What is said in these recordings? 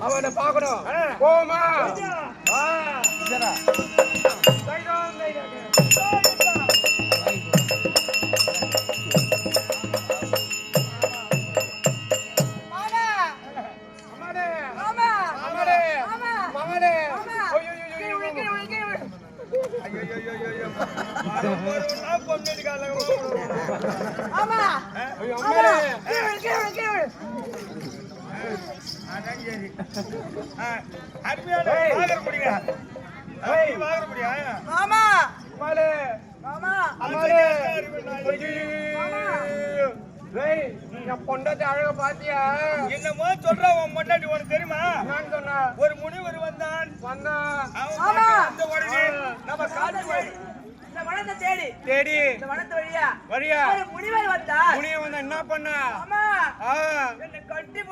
அவனை பாக்கணும் போமா பொண்டாட்டி அழக பாத்தியா? என்னமோ சொல்ற உன் பொண்டாட்டி உனக்கு தெரியுமா? நான் சொன்னா ஒரு முனிவர் வந்தான் நம்ம காட்டு இந்த வனத்தை தேடி இந்த வனத்து வழியா ஒரு முனிவர் வந்தான். முனிவர் வந்தா என்ன பண்ண? ஆமா என்ன கட்டி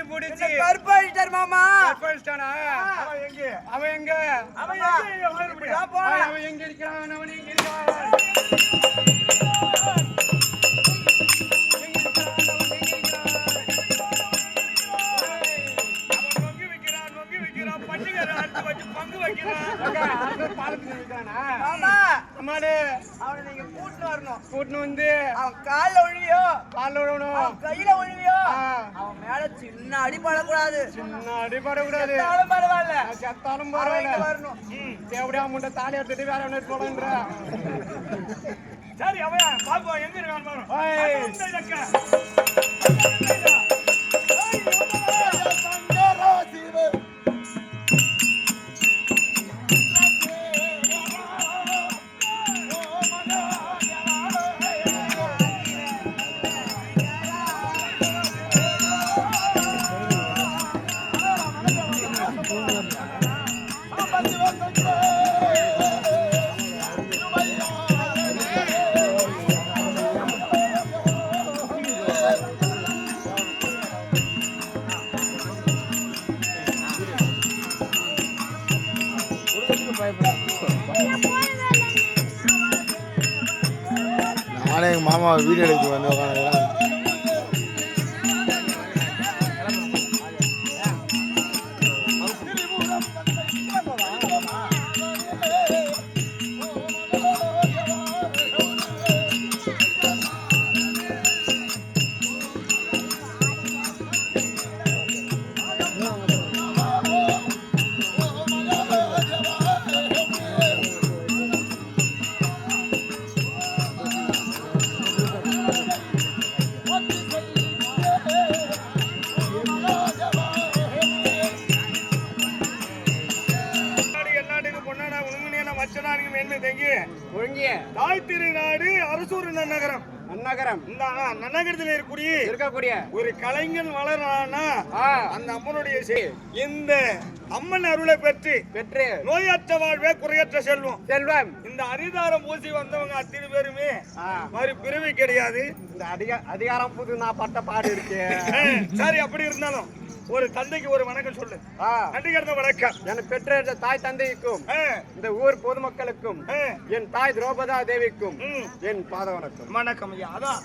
புடிச்சு கற்பழிச்சார் மாமா. கற்பழிச்சானா? அவன் எங்க இருக்கிறான்? அவன் எங்க இருக்கான்? கூட்டு வந்து அவன் கால்ல விழுவியும் கையில விழுவியும் அவன் மேல சின்ன அடிபடக்கூடாது. பரவாயில்ல செத்தாலும் பரவாயில்ல வரணும். எப்படியா முண்டை தாலி எடுத்துட்டு வேற ஒண்ணு போடுன்ற. சரி அவன் பாப்போம் எங்க இருக்கான். நானே எங்கள் மாமா வீடியோ எடுத்து வந்து உட்காந்துக்கிறேன். இருக்கக்கூடிய ஒரு கலைஞன் வளரானா அந்த அம்மனுடைய இந்த அம்மன் அருளை பெற்று நோயற்ற வாழ்வே குறையற்ற செல்வம். இந்த அதிகாரம் பூசி வந்தவங்க அத்தனை பேருமே மாதிரி பிறவி கிடையாது. இந்த அதிகாரம் புது நான் பட்ட பாடு இருக்கு. சரி அப்படி இருந்தாலும் ஒரு தந்தைக்கு ஒரு வணக்கம் சொல்லு. நன்றிகர்ந்த வணக்கம். என் பெற்ற தாய் தந்தைக்கும் இந்த ஊர் பொதுமக்களுக்கும் என் தாய் திரௌபதா தேவிக்கும் என் பாத வணக்கம். வணக்கம் ஐயா. அதான்